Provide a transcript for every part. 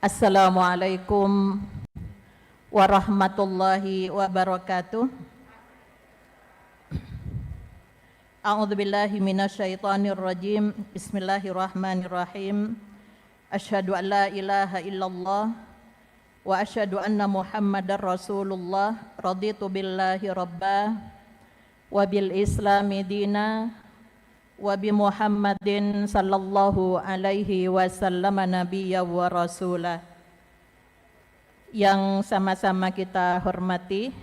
Assalamualaikum warahmatullahi wabarakatuh. A'udzubillahi minasyaitonirrajim. Bismillahirrahmanirrahim. Asyhadu an la ilaha illallah wa asyhadu anna Muhammadar Rasulullah. Raditu billahi rabba wa bil islami dina wa bi Muhammadin sallallahu alaihi wasallam nabiyya wa rasulah. Yang sama-sama kita hormati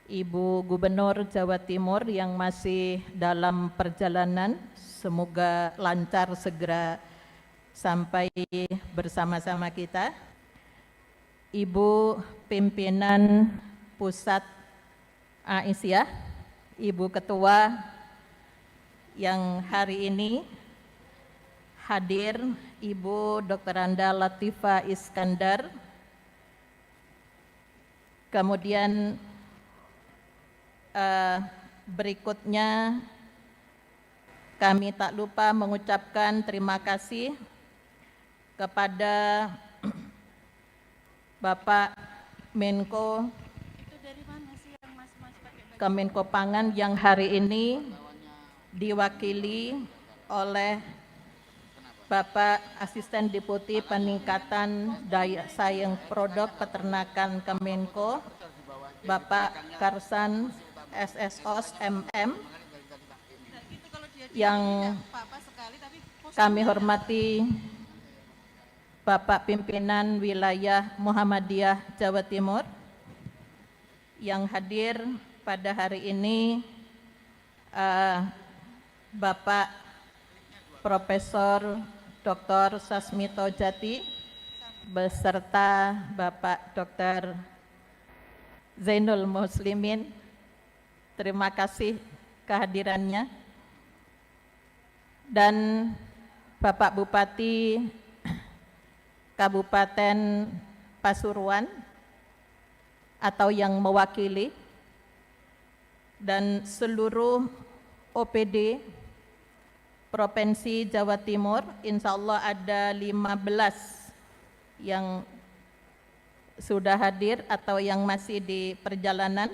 Ibu Gubernur Jawa Timur yang masih dalam perjalanan, semoga lancar segera sampai bersama-sama kita. Ibu Pimpinan Pusat Aisyah, Ibu Ketua yang hari ini hadir, Ibu Dr. Anda Latifah Iskandar. Kemudian berikutnya kami tak lupa mengucapkan terima kasih kepada Bapak Menko Kemenko Pangan yang hari ini diwakili oleh Bapak Asisten Deputi Peningkatan Daya Saing Produk Peternakan Kemenko, Bapak Karsan SSOS MM, yang kami hormati Bapak Pimpinan Wilayah Muhammadiyah Jawa Timur yang hadir pada hari ini, Bapak Profesor Dr. Sasmito Jati beserta Bapak Dr. Zainul Muslimin. Terima kasih kehadirannya. Dan Bapak Bupati Kabupaten Pasuruan atau yang mewakili, dan seluruh OPD Provinsi Jawa Timur, insya Allah ada 15 yang sudah hadir atau yang masih di perjalanan,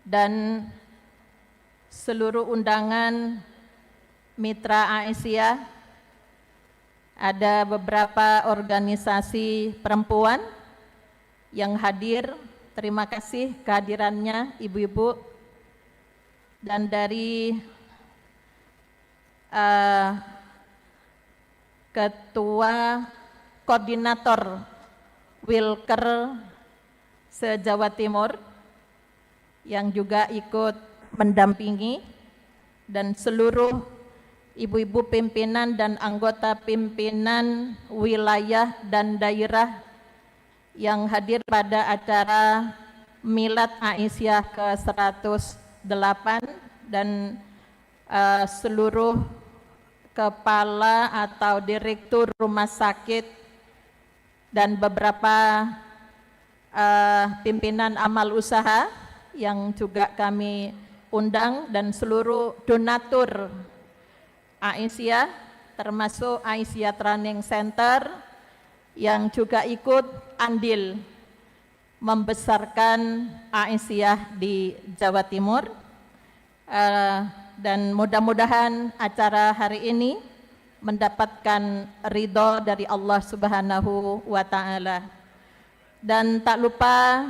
dan seluruh undangan mitra Aisyah. Ada beberapa organisasi perempuan yang hadir, terima kasih kehadirannya ibu-ibu. Dan dari Ketua Koordinator Wilker se-Jawa Timur yang juga ikut mendampingi, dan seluruh ibu-ibu pimpinan dan anggota pimpinan wilayah dan daerah yang hadir pada acara Milad Aisyah ke-108, dan seluruh kepala atau direktur rumah sakit dan beberapa pimpinan amal usaha yang juga kami undang, dan seluruh donatur Aisyah termasuk Aisyah Training Center yang juga ikut andil membesarkan Aisyah di Jawa Timur. Dan mudah-mudahan acara hari ini mendapatkan ridho dari Allah Subhanahu wa Ta'ala. Dan tak lupa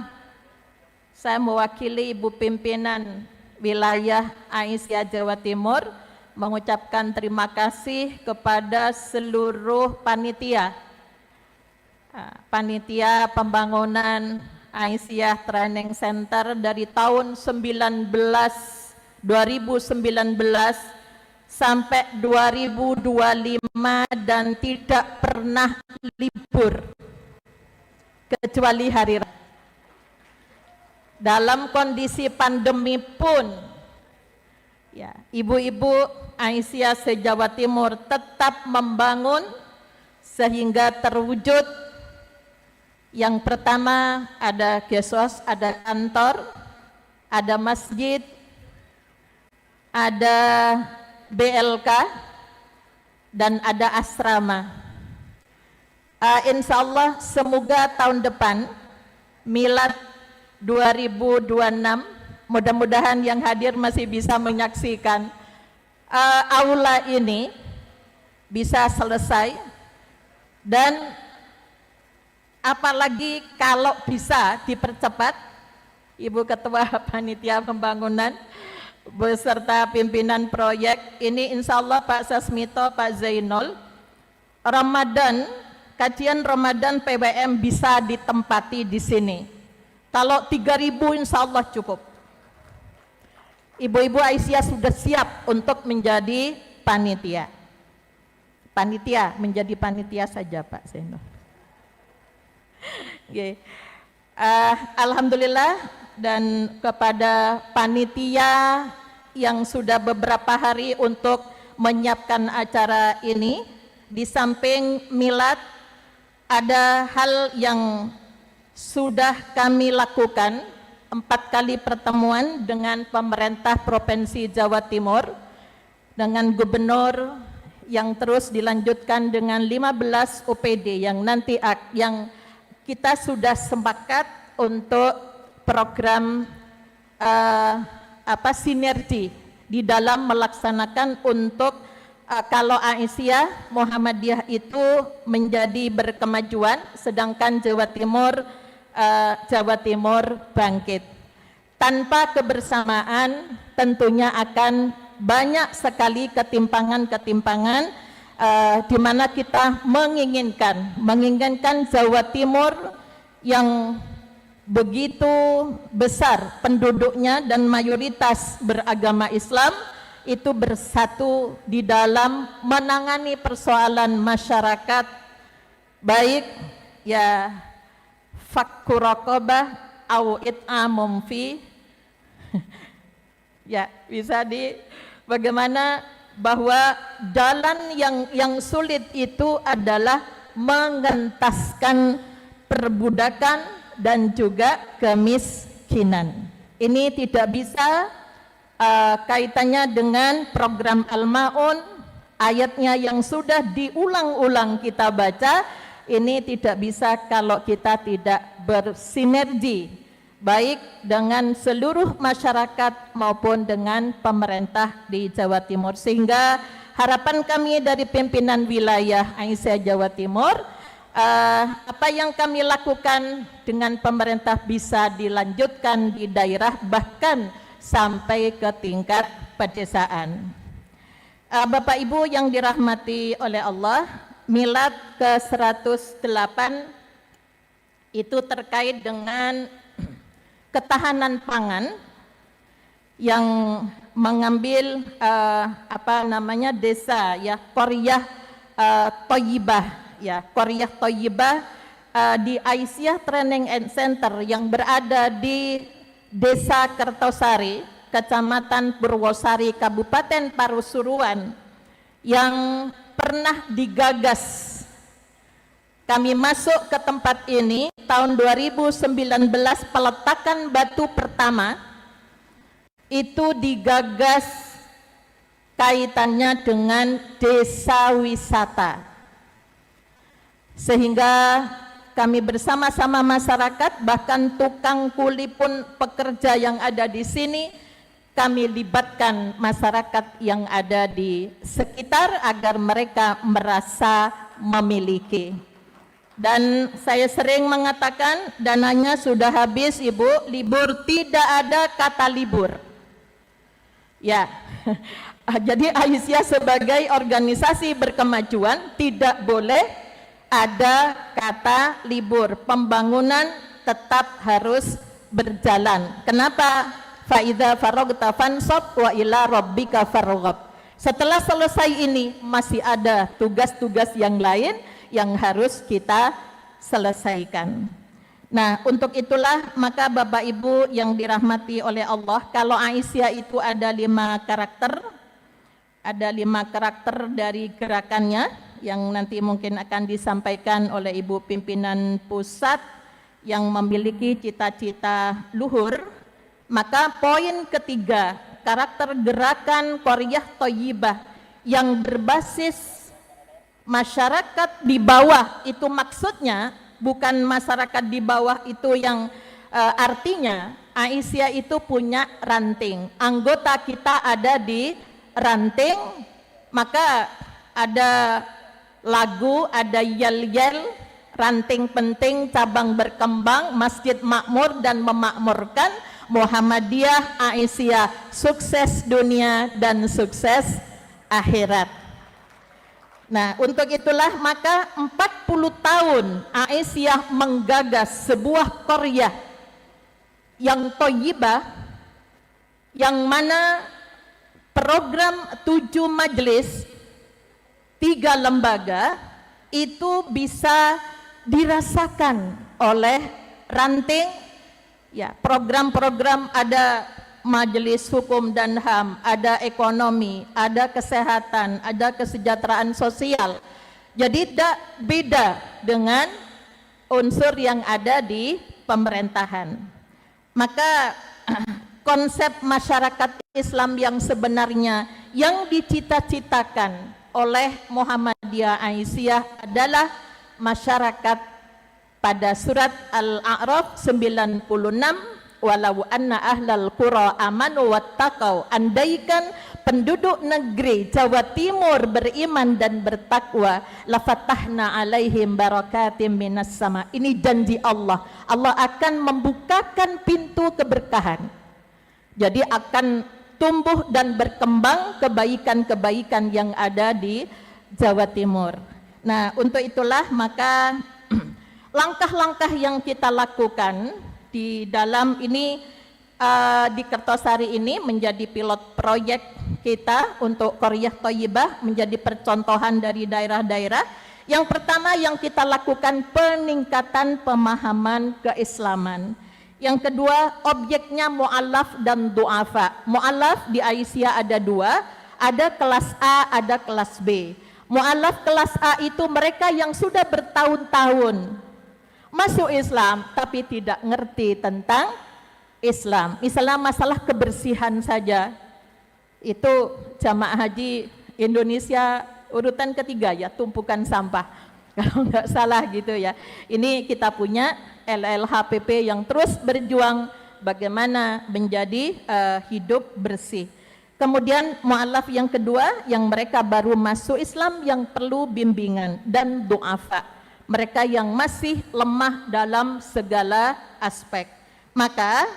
saya mewakili Ibu Pimpinan Wilayah Aisyah Jawa Timur mengucapkan terima kasih kepada seluruh panitia pembangunan Aisyah Training Center dari tahun 2019 sampai 2025 dan tidak pernah libur kecuali hari Rabu. Dalam kondisi pandemi pun ya, ibu-ibu Aisyah se-Jawa Timur tetap membangun sehingga terwujud. Yang pertama ada kios, ada kantor, ada masjid, ada BLK, dan ada asrama. Insya Allah semoga tahun depan Milad 2026 mudah-mudahan yang hadir masih bisa menyaksikan aula ini bisa selesai, dan apalagi kalau bisa dipercepat. Ibu Ketua Panitia Pembangunan beserta pimpinan proyek ini, insya Allah Pak Sasmito, Pak Zainul, Ramadan, kajian Ramadan PWM bisa ditempati di sini. Kalau 3.000 insya Allah cukup. Ibu-ibu Aisyah sudah siap untuk menjadi panitia. Menjadi panitia saja Pak Zainul. Okay. Alhamdulillah, dan kepada panitia yang sudah beberapa hari untuk menyiapkan acara ini, di samping milad ada hal yang sudah kami lakukan, 4 kali pertemuan dengan pemerintah Provinsi Jawa Timur, dengan gubernur, yang terus dilanjutkan dengan 15 OPD yang nanti yang kita sudah sepakat untuk program sinergi di dalam melaksanakan untuk kalau Aisyah Muhammadiyah itu menjadi berkemajuan, sedangkan Jawa Timur bangkit. Tanpa kebersamaan tentunya akan banyak sekali ketimpangan-ketimpangan di mana kita menginginkan Jawa Timur yang begitu besar penduduknya dan mayoritas beragama Islam itu bersatu di dalam menangani persoalan masyarakat, baik ya fakku raqabah au it'amum fi ya bisa bagaimana bahwa jalan yang sulit itu adalah mengentaskan perbudakan dan juga kemiskinan. Ini tidak bisa kaitannya dengan program Al-Ma'un, ayatnya yang sudah diulang-ulang kita baca, ini tidak bisa kalau kita tidak bersinergi baik dengan seluruh masyarakat maupun dengan pemerintah di Jawa Timur. Sehingga harapan kami dari pimpinan wilayah Aisyah Jawa Timur, apa yang kami lakukan dengan pemerintah bisa dilanjutkan di daerah bahkan sampai ke tingkat pedesaan. Bapak Ibu yang dirahmati oleh Allah, milad ke-108 itu terkait dengan ketahanan pangan yang mengambil desa ya Qaryah Thayyibah ya, Qaryah Thayyibah di Aisyah Training and Center yang berada di Desa Kertosari, Kecamatan Purwosari, Kabupaten Pasuruan, yang pernah digagas. Kami masuk ke tempat ini tahun 2019, peletakan batu pertama itu digagas kaitannya dengan desa wisata, sehingga kami bersama-sama masyarakat, bahkan tukang kuli pun pekerja yang ada di sini, kami libatkan masyarakat yang ada di sekitar agar mereka merasa memiliki. Dan saya sering mengatakan dananya sudah habis Ibu, libur, tidak ada kata libur. Ya, jadi Aisyah sebagai organisasi berkemajuan tidak boleh ada kata libur. Pembangunan tetap harus berjalan. Kenapa? Fa'idha faragta fansab wa ila rabbika farghab. Setelah selesai ini masih ada tugas-tugas yang lain yang harus kita selesaikan. Nah, untuk itulah maka Bapak Ibu yang dirahmati oleh Allah, kalau Aisyah itu ada 5 karakter, ada 5 karakter dari gerakannya yang nanti mungkin akan disampaikan oleh Ibu pimpinan pusat yang memiliki cita-cita luhur. Maka poin ketiga, karakter gerakan Qaryah Thayyibah yang berbasis masyarakat di bawah itu maksudnya bukan masyarakat di bawah itu yang artinya Aisyah itu punya ranting, anggota kita ada di ranting, maka ada lagu, ada yel-yel, ranting penting, cabang berkembang, masjid makmur dan memakmurkan, Muhammadiyah Aisyah sukses dunia dan sukses akhirat. Nah, untuk itulah maka 40 tahun Aisyah menggagas sebuah qaryah yang thayyibah, yang mana program 7 majelis 3 lembaga itu bisa dirasakan oleh ranting ya, program-program ada majelis hukum dan HAM, ada ekonomi, ada kesehatan, ada kesejahteraan sosial. Jadi tidak beda dengan unsur yang ada di pemerintahan. Maka konsep masyarakat Islam yang sebenarnya yang dicita-citakan oleh Muhammadiyah Aisyah adalah masyarakat pada surat Al-A'raf 96, walau anna ahlal qura amanu wattaqau, andaikan penduduk negeri Jawa Timur beriman dan bertakwa, lafatahna alaihim barakatim minas sama. Ini janji Allah. Allah akan membukakan pintu keberkahan. Jadi akan tumbuh dan berkembang kebaikan-kebaikan yang ada di Jawa Timur. Nah, untuk itulah maka langkah-langkah yang kita lakukan di dalam ini di Kertosari ini menjadi pilot proyek kita untuk Qaryah Thayyibah, menjadi percontohan dari daerah-daerah. Yang pertama yang kita lakukan peningkatan pemahaman keislaman. Yang kedua, objeknya mu'allaf dan du'afa. Mu'allaf di Aisyah ada 2, ada kelas A, ada kelas B. Mu'allaf kelas A itu mereka yang sudah bertahun-tahun masuk Islam tapi tidak ngerti tentang Islam. Misalnya masalah kebersihan saja, itu jamaah haji Indonesia urutan ketiga ya, tumpukan sampah kalau nggak salah gitu ya. Ini kita punya LLHPP yang terus berjuang bagaimana menjadi hidup bersih. Kemudian mu'alaf yang kedua yang mereka baru masuk Islam yang perlu bimbingan, dan du'afa, mereka yang masih lemah dalam segala aspek. Maka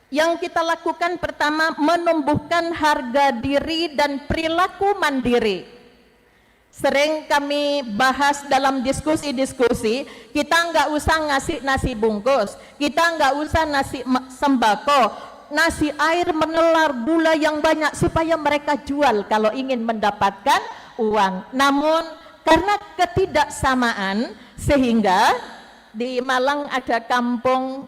yang kita lakukan pertama, menumbuhkan harga diri dan perilaku mandiri. Sering kami bahas dalam diskusi-diskusi, kita nggak usah ngasih nasi bungkus, kita nggak usah nasi sembako, nasi air menelar, gula yang banyak supaya mereka jual kalau ingin mendapatkan uang. Namun karena ketidaksamaan, sehingga di Malang ada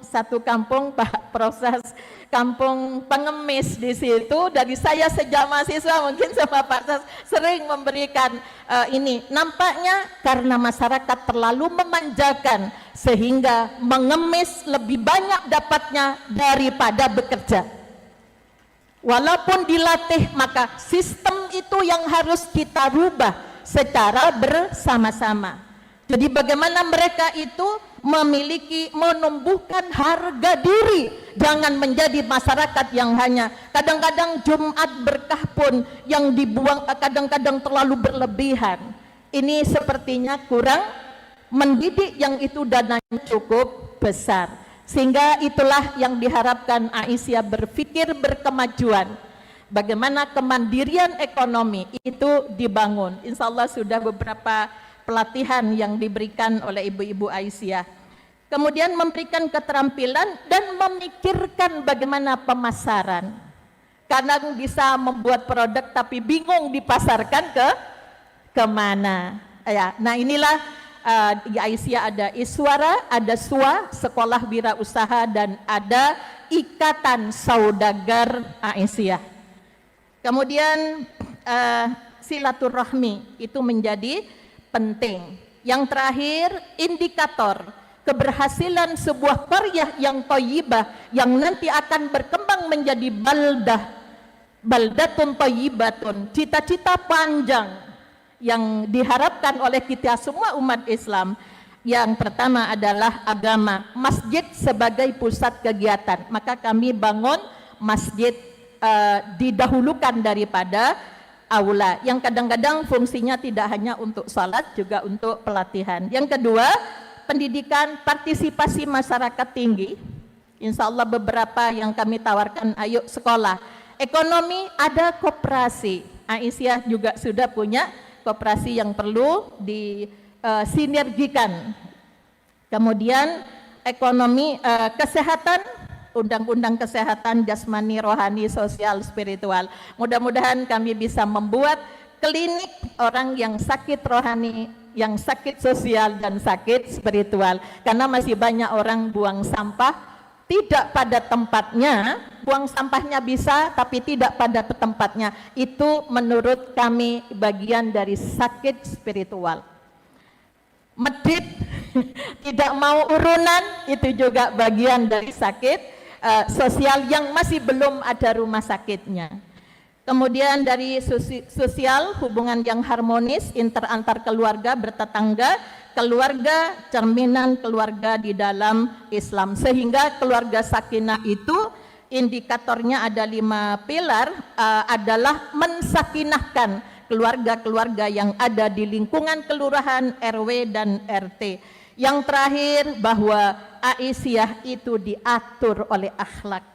satu kampung Pak proses kampung pengemis di situ. Dari saya sejak mahasiswa mungkin sama Pak Sas sering memberikan ini. Nampaknya karena masyarakat terlalu memanjakan sehingga mengemis lebih banyak dapatnya daripada bekerja. Walaupun dilatih, maka sistem itu yang harus kita rubah secara bersama-sama. Jadi bagaimana mereka itu menumbuhkan harga diri, jangan menjadi masyarakat yang hanya kadang-kadang Jumat berkah pun yang dibuang kadang-kadang terlalu berlebihan. Ini sepertinya kurang mendidik yang itu dananya cukup besar. Sehingga itulah yang diharapkan Aisyah berpikir berkemajuan. Bagaimana kemandirian ekonomi itu dibangun. Insya Allah sudah beberapa pelatihan yang diberikan oleh ibu-ibu Aisyah. Kemudian memberikan keterampilan dan memikirkan bagaimana pemasaran. Kadang bisa membuat produk tapi bingung dipasarkan kemana. Ya, nah inilah di Aisyah ada Iswara, ada SUA, Sekolah Wirausaha, dan ada Ikatan Saudagar Aisyah. Kemudian silaturahmi itu menjadi penting. Yang terakhir, indikator keberhasilan sebuah qaryah yang thayyibah yang nanti akan berkembang menjadi baldatun thayyibatun, cita-cita panjang yang diharapkan oleh kita semua umat Islam. Yang pertama adalah agama, masjid sebagai pusat kegiatan. Maka kami bangun masjid didahulukan daripada aula, yang kadang-kadang fungsinya tidak hanya untuk salat, juga untuk pelatihan. Yang kedua, pendidikan partisipasi masyarakat tinggi. Insya Allah beberapa yang kami tawarkan, ayo sekolah. Ekonomi, ada koperasi. Aisyah juga sudah punya koperasi yang perlu disinergikan. Kemudian ekonomi, kesehatan, undang-undang kesehatan jasmani, rohani, sosial, spiritual. Mudah-mudahan kami bisa membuat klinik orang yang sakit rohani, yang sakit sosial, dan sakit spiritual. Karena masih banyak orang buang sampah tidak pada tempatnya, buang sampahnya bisa tapi tidak pada tempatnya. Itu menurut kami bagian dari sakit spiritual. Medit, tidak mau urunan, itu juga bagian dari sakit sosial yang masih belum ada rumah sakitnya. Kemudian dari sosial, hubungan yang harmonis antar keluarga, bertetangga. Keluarga, cerminan keluarga di dalam Islam. Sehingga keluarga sakinah itu indikatornya ada 5 pilar, adalah mensakinahkan keluarga-keluarga yang ada di lingkungan kelurahan, RW, dan RT. Yang terakhir, bahwa Aisyah itu diatur oleh akhlak.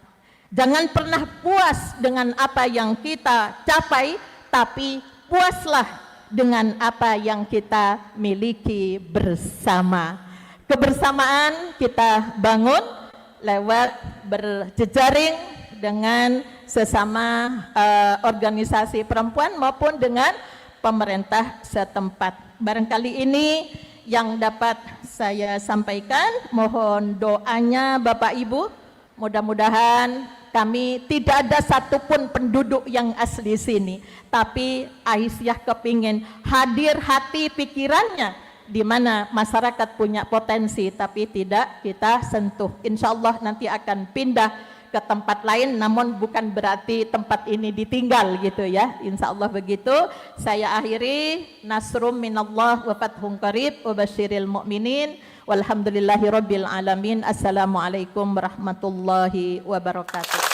Jangan pernah puas dengan apa yang kita capai, tapi puaslah dengan apa yang kita miliki bersama. Kebersamaan kita bangun lewat berjejaring dengan sesama organisasi perempuan maupun dengan pemerintah setempat. Barangkali ini yang dapat saya sampaikan. Mohon doanya Bapak Ibu. Mudah-mudahan kami tidak ada satupun penduduk yang asli sini, tapi Aisyah kepingin hadir hati pikirannya di mana masyarakat punya potensi tapi tidak kita sentuh. Insya Allah nanti akan pindah ke tempat lain, namun bukan berarti tempat ini ditinggal gitu ya. Insya Allah begitu. Saya akhiri, nasrum minallah wa fathun qarib wa basyiril mu'minin walhamdulillahi rabbil alamin. Assalamualaikum warahmatullahi wabarakatuh.